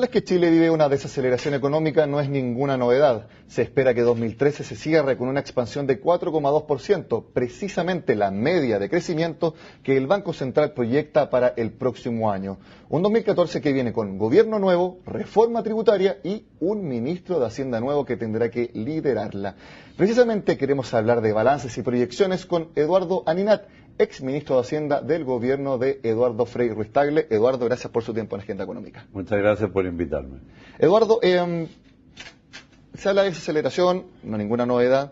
es que Chile vive una desaceleración económica no es ninguna novedad. Se espera que 2013 se cierre con una expansión de 4,2%, precisamente la media de crecimiento que el Banco Central proyecta para el próximo año. Un 2014 que viene con gobierno nuevo, reforma tributaria y un ministro de Hacienda nuevo que tendrá que liderarla. Precisamente queremos hablar de balances y proyecciones con Eduardo Aninat, ex ministro de Hacienda del gobierno de Eduardo Frei Ruiz-Tagle. Eduardo, gracias por su tiempo en Agenda Económica. Muchas gracias por invitarme. Eduardo, se habla de desaceleración, no ninguna novedad.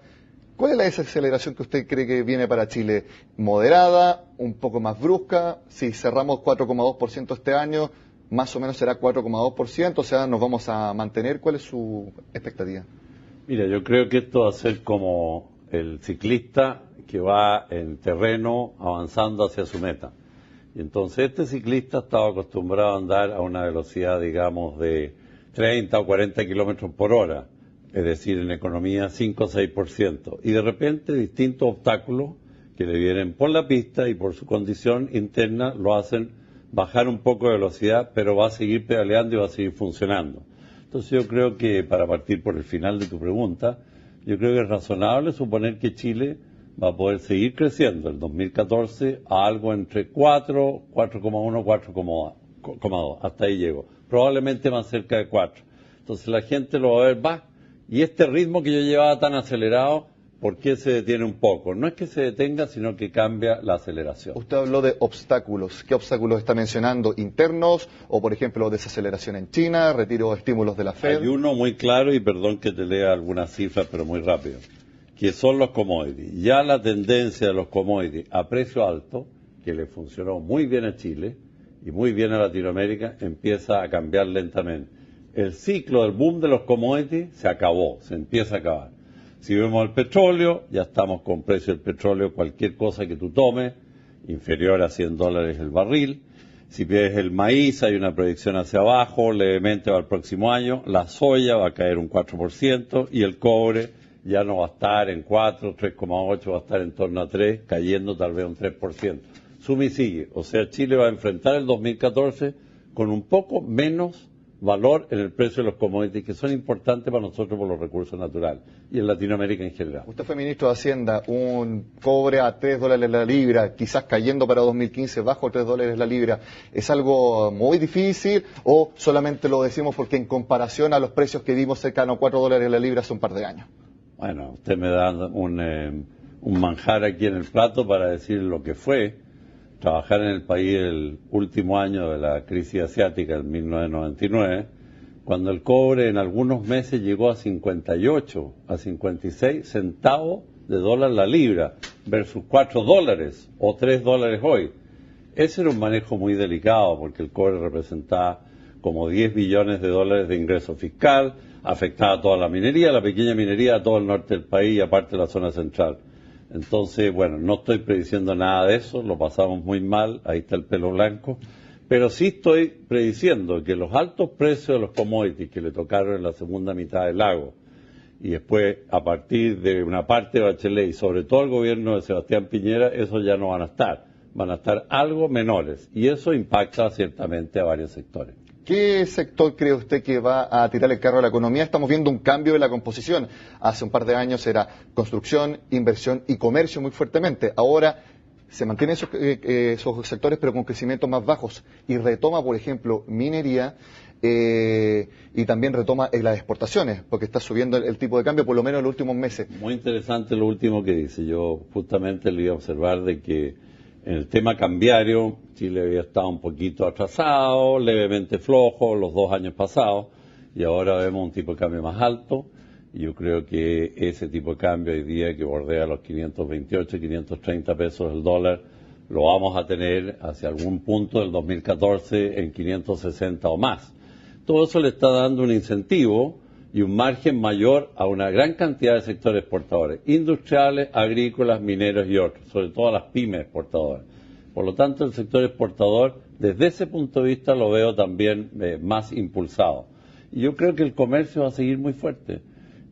¿Cuál es la desaceleración que usted cree que viene para Chile? ¿Moderada? ¿Un poco más brusca? Si cerramos 4,2% este año, más o menos será 4,2%, o sea, nos vamos a mantener. ¿Cuál es su expectativa? Mira, yo creo que esto va a ser como el ciclista que va en terreno avanzando hacia su meta. Y entonces este ciclista estaba acostumbrado a andar a una velocidad, digamos, de 30 o 40 kilómetros por hora, es decir, en economía 5 o 6%. Y de repente distintos obstáculos que le vienen por la pista y por su condición interna lo hacen bajar un poco de velocidad, pero va a seguir pedaleando y va a seguir funcionando. Entonces yo creo que, para partir por el final de tu pregunta, yo creo que es razonable suponer que Chile va a poder seguir creciendo el 2014 a algo entre 4, 4,1, 4,2. Hasta ahí llego. Probablemente más cerca de 4. Entonces la gente lo va a ver, y este ritmo que yo llevaba tan acelerado, ¿por qué se detiene un poco? No es que se detenga, sino que cambia la aceleración. Usted habló de obstáculos. ¿Qué obstáculos está mencionando? ¿Internos? O, por ejemplo, desaceleración en China, retiro de estímulos de la Fed. Hay uno muy claro, y perdón que te lea algunas cifras, pero muy rápido, que son los commodities. Ya la tendencia de los commodities a precio alto, que le funcionó muy bien a Chile y muy bien a Latinoamérica, empieza a cambiar lentamente. El ciclo del boom de los commodities se acabó, se empieza a acabar. Si vemos el petróleo, ya estamos con precio del petróleo, cualquier cosa que tú tomes, inferior a $100 el barril. Si ves el maíz, hay una proyección hacia abajo, levemente va el próximo año. La soya va a caer un 4% y el cobre ya no va a estar en 4, 3,8, va a estar en torno a 3, cayendo tal vez un 3%. Suma y sigue. O sea, Chile va a enfrentar el 2014 con un poco menos valor en el precio de los commodities, que son importantes para nosotros por los recursos naturales y en Latinoamérica en general. Usted fue ministro de Hacienda, un cobre a $3 la libra, quizás cayendo para 2015 bajo $3 la libra. ¿Es algo muy difícil o solamente lo decimos porque en comparación a los precios que vimos cercano a $4 la libra hace un par de años? Bueno, usted me da un manjar aquí en el plato para decir lo que fue trabajar en el país el último año de la crisis asiática, en 1999, cuando el cobre en algunos meses llegó a 58, a 56 centavos de dólar la libra, versus $4 o $3 hoy. Ese era un manejo muy delicado, porque el cobre representaba como 10 billones de dólares de ingreso fiscal, afectaba a toda la minería, la pequeña minería, a todo el norte del país y aparte de la zona central. Entonces, bueno, no estoy prediciendo nada de eso, lo pasamos muy mal, ahí está el pelo blanco, pero sí estoy prediciendo que los altos precios de los commodities que le tocaron en la segunda mitad del lago, y después a partir de una parte de Bachelet y sobre todo el gobierno de Sebastián Piñera, esos ya no van a estar algo menores, y eso impacta ciertamente a varios sectores. ¿Qué sector cree usted que va a tirar el carro a la economía? Estamos viendo un cambio de la composición. Hace un par de años era construcción, inversión y comercio muy fuertemente. Ahora se mantienen esos sectores pero con crecimientos más bajos. Y retoma, por ejemplo, minería y también retoma las exportaciones, porque está subiendo el tipo de cambio por lo menos en los últimos meses. Muy interesante lo último que dice. Yo justamente le iba a observar de que en el tema cambiario, Chile había estado un poquito atrasado, levemente flojo los 2 años pasados, y ahora vemos un tipo de cambio más alto, y yo creo que ese tipo de cambio hoy día que bordea los 528, 530 pesos el dólar, lo vamos a tener hacia algún punto del 2014 en 560 o más. Todo eso le está dando un incentivo y un margen mayor a una gran cantidad de sectores exportadores, industriales, agrícolas, mineros y otros, sobre todo a las pymes exportadoras. Por lo tanto, el sector exportador, desde ese punto de vista, lo veo también más impulsado. Y yo creo que el comercio va a seguir muy fuerte.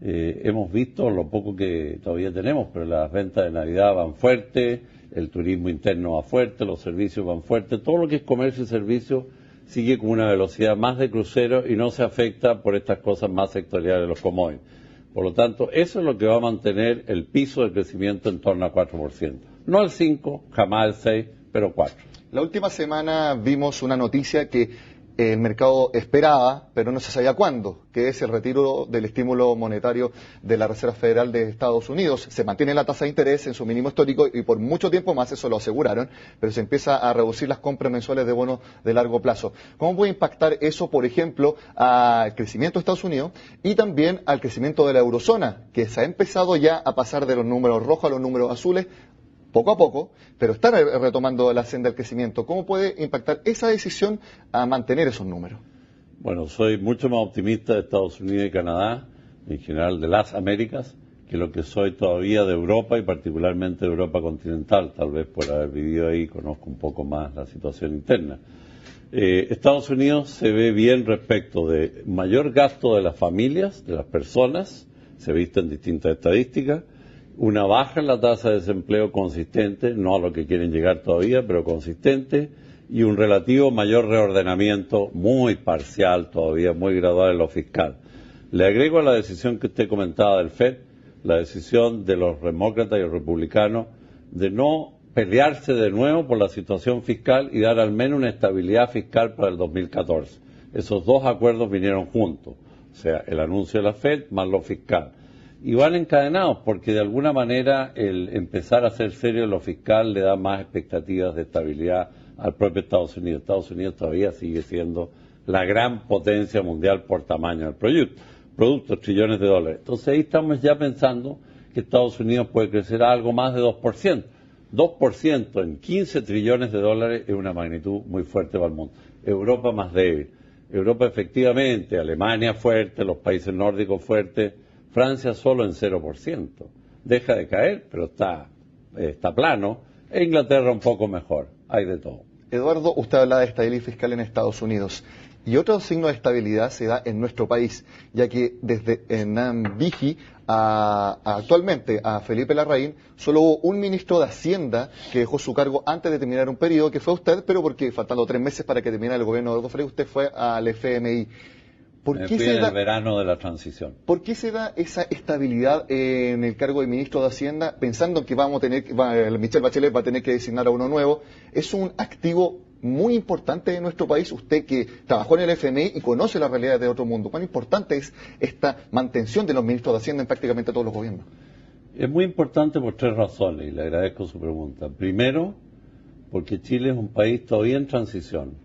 Hemos visto lo poco que todavía tenemos, pero las ventas de Navidad van fuerte, el turismo interno va fuerte, los servicios van fuerte, todo lo que es comercio y servicio sigue con una velocidad más de crucero y no se afecta por estas cosas más sectoriales de los commodities. Por lo tanto, eso es lo que va a mantener el piso de crecimiento en torno a 4%. No al 5, jamás al 6, pero 4. La última semana vimos una noticia que el mercado esperaba, pero no se sabía cuándo, que es el retiro del estímulo monetario de la Reserva Federal de Estados Unidos. Se mantiene la tasa de interés en su mínimo histórico y por mucho tiempo más, eso lo aseguraron, pero se empieza a reducir las compras mensuales de bonos de largo plazo. ¿Cómo puede impactar eso, por ejemplo, al crecimiento de Estados Unidos y también al crecimiento de la eurozona, que se ha empezado ya a pasar de los números rojos a los números azules, poco a poco, pero están retomando la senda del crecimiento? ¿Cómo puede impactar esa decisión a mantener esos números? Bueno, soy mucho más optimista de Estados Unidos y Canadá, en general de las Américas, que lo que soy todavía de Europa y particularmente de Europa continental. Tal vez por haber vivido ahí conozco un poco más la situación interna. Estados Unidos se ve bien respecto de mayor gasto de las familias, de las personas, se ha visto en distintas estadísticas, una baja en la tasa de desempleo consistente, no a lo que quieren llegar todavía, pero consistente, y un relativo mayor reordenamiento, muy parcial todavía, muy gradual en lo fiscal. Le agrego a la decisión que usted comentaba del FED, la decisión de los demócratas y los republicanos de no pelearse de nuevo por la situación fiscal y dar al menos una estabilidad fiscal para el 2014. Esos dos acuerdos vinieron juntos, o sea, el anuncio de la FED más lo fiscal. Y van encadenados porque de alguna manera el empezar a ser serio en lo fiscal le da más expectativas de estabilidad al propio Estados Unidos. Estados Unidos todavía sigue siendo la gran potencia mundial por tamaño del producto, trillones de dólares. Entonces ahí estamos ya pensando que Estados Unidos puede crecer a algo más de 2%. 2% en 15 trillones de dólares es una magnitud muy fuerte para el mundo. Europa más débil. Europa efectivamente, Alemania fuerte, los países nórdicos fuertes, Francia solo en 0%. Deja de caer, pero está plano. E Inglaterra un poco mejor. Hay de todo. Eduardo, usted habla de estabilidad fiscal en Estados Unidos. Y otro signo de estabilidad se da en nuestro país, ya que desde Hernán Vigi actualmente a Felipe Larraín solo hubo un ministro de Hacienda que dejó su cargo antes de terminar un periodo, que fue usted, pero porque faltando 3 meses para que terminara el gobierno de Eduardo Frei, usted fue al FMI. Me fui en el verano de la transición. ¿Por qué se da esa estabilidad en el cargo de ministro de Hacienda, pensando que Michelle Bachelet va a tener que designar a uno nuevo? Es un activo muy importante de nuestro país, usted que trabajó en el FMI y conoce las realidades de otro mundo. ¿Cuán importante es esta mantención de los ministros de Hacienda en prácticamente todos los gobiernos? Es muy importante por 3 razones, y le agradezco su pregunta. Primero, porque Chile es un país todavía en transición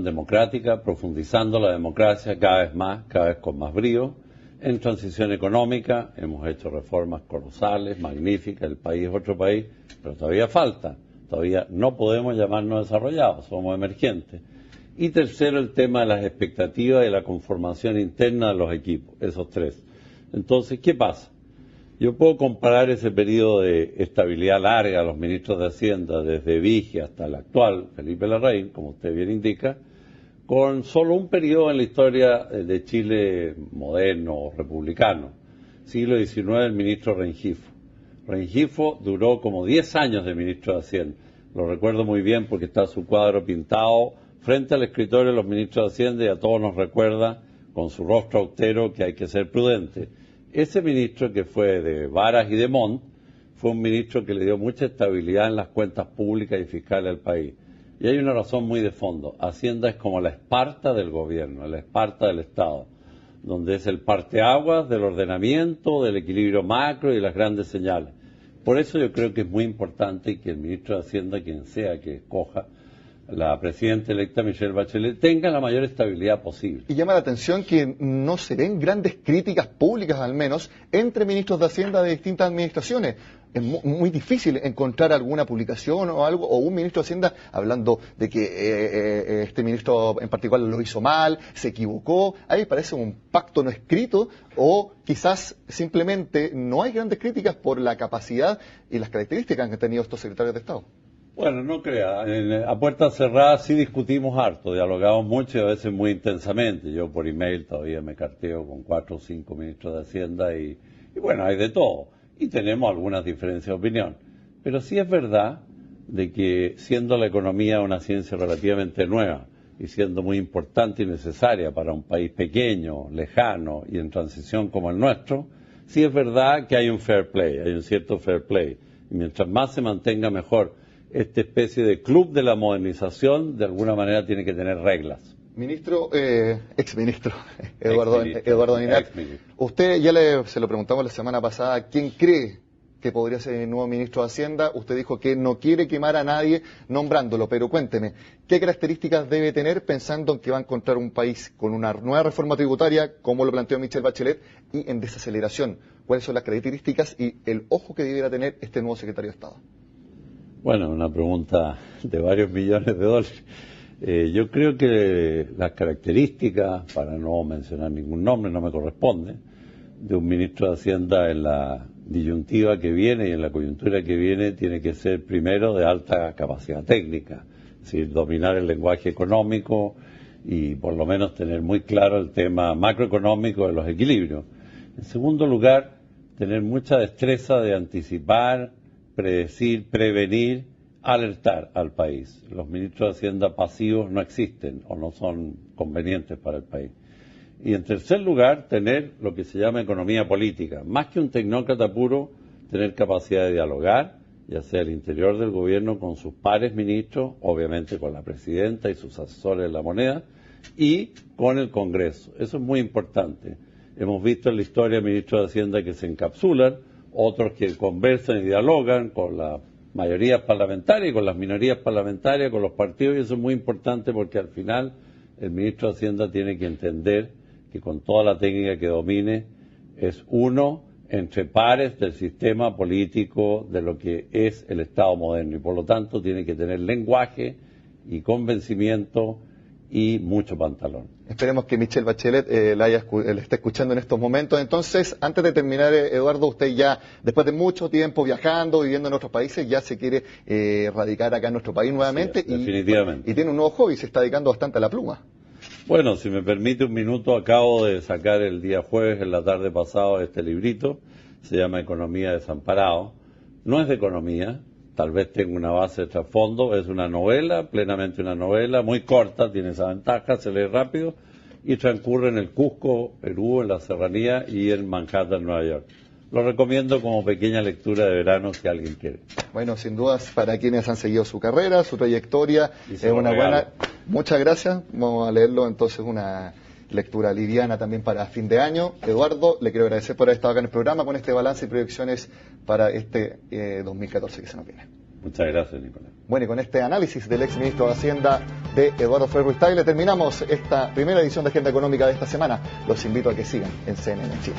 democrática, profundizando la democracia cada vez más, cada vez con más brío, en transición económica, hemos hecho reformas colosales, magníficas, el país es otro país, pero todavía falta, todavía no podemos llamarnos desarrollados, somos emergentes. Y tercero, el tema de las expectativas y la conformación interna de los equipos, esos 3. Entonces, ¿qué pasa? Yo puedo comparar ese periodo de estabilidad larga a los ministros de Hacienda, desde Vigi hasta el actual, Felipe Larraín, como usted bien indica, con solo un periodo en la historia de Chile moderno o republicano, siglo XIX, el ministro Rengifo. Rengifo duró como 10 años de ministro de Hacienda. Lo recuerdo muy bien porque está su cuadro pintado frente al escritorio de los ministros de Hacienda y a todos nos recuerda, con su rostro austero, que hay que ser prudente. Ese ministro, que fue de Varas y de Montt, fue un ministro que le dio mucha estabilidad en las cuentas públicas y fiscales del país. Y hay una razón muy de fondo. Hacienda es como la Esparta del gobierno, la Esparta del Estado, donde es el parteaguas del ordenamiento, del equilibrio macro y de las grandes señales. Por eso yo creo que es muy importante que el ministro de Hacienda, quien sea que escoja, la presidenta electa Michelle Bachelet, tenga la mayor estabilidad posible. Y llama la atención que no se ven grandes críticas públicas, al menos, entre ministros de Hacienda de distintas administraciones. Es muy difícil encontrar alguna publicación o algo, o un ministro de Hacienda hablando de que este ministro en particular lo hizo mal, se equivocó. Ahí parece un pacto no escrito, o quizás simplemente no hay grandes críticas por la capacidad y las características que han tenido estos secretarios de Estado. Bueno, no crea, a puertas cerradas sí discutimos harto, dialogamos mucho y a veces muy intensamente. Yo por email todavía me carteo con 4 o 5 ministros de Hacienda y bueno, hay de todo. Y tenemos algunas diferencias de opinión. Pero sí es verdad de que siendo la economía una ciencia relativamente nueva, y siendo muy importante y necesaria para un país pequeño, lejano y en transición como el nuestro, sí es verdad que hay un fair play, hay un cierto fair play. Y mientras más se mantenga mejor esta especie de club de la modernización, de alguna manera tiene que tener reglas. Ministro, exministro Eduardo Ninat, usted ya se lo preguntamos la semana pasada, ¿quién cree que podría ser el nuevo ministro de Hacienda? Usted dijo que no quiere quemar a nadie nombrándolo, pero cuénteme, ¿qué características debe tener pensando en que va a encontrar un país con una nueva reforma tributaria, como lo planteó Michelle Bachelet, y en desaceleración? ¿Cuáles son las características y el ojo que debiera tener este nuevo secretario de Estado? Bueno, una pregunta de varios millones de dólares. Yo creo que las características, para no mencionar ningún nombre, no me corresponde, de un ministro de Hacienda en la disyuntiva que viene y en la coyuntura que viene, tiene que ser primero de alta capacidad técnica, es decir, dominar el lenguaje económico y por lo menos tener muy claro el tema macroeconómico de los equilibrios. En segundo lugar, tener mucha destreza de anticipar, predecir, prevenir, alertar al país. Los ministros de Hacienda pasivos no existen o no son convenientes para el país. Y en tercer lugar, tener lo que se llama economía política. Más que un tecnócrata puro, tener capacidad de dialogar, ya sea al interior del gobierno con sus pares ministros, obviamente con la presidenta y sus asesores de la moneda, y con el Congreso. Eso es muy importante. Hemos visto en la historia ministros de Hacienda que se encapsulan, otros que conversan y dialogan con las mayorías parlamentarias y con las minorías parlamentarias, con los partidos, y eso es muy importante porque al final el ministro de Hacienda tiene que entender que con toda la técnica que domine es uno entre pares del sistema político de lo que es el Estado moderno y por lo tanto tiene que tener lenguaje y convencimiento y mucho pantalón. Esperemos que Michelle Bachelet le esté escuchando en estos momentos. Entonces, antes de terminar, Eduardo, usted ya, después de mucho tiempo viajando, viviendo en otros países, ya se quiere radicar acá en nuestro país nuevamente. Sí, definitivamente. Y tiene un nuevo hobby, se está dedicando bastante a la pluma. Bueno, si me permite un minuto, acabo de sacar el día jueves, en la tarde pasado, este librito, se llama Economía Desamparado. No es de economía, tal vez tenga una base de trasfondo, es una novela, plenamente una novela, muy corta, tiene esa ventaja, se lee rápido y transcurre en el Cusco, Perú, en la Serranía y en Manhattan, Nueva York. Lo recomiendo como pequeña lectura de verano si alguien quiere. Bueno, sin dudas, para quienes han seguido su carrera, su trayectoria, es una buena... Muchas gracias, vamos a leerlo entonces, una lectura liviana también para fin de año. Eduardo, le quiero agradecer por haber estado acá en el programa con este balance y proyecciones para este 2014 que se nos viene. Muchas gracias, Nicolás. Bueno, y con este análisis del ex ministro de Hacienda de Eduardo Frei Ruiz-Tagle terminamos esta primera edición de Agenda Económica de esta semana. Los invito a que sigan en CNN Chile.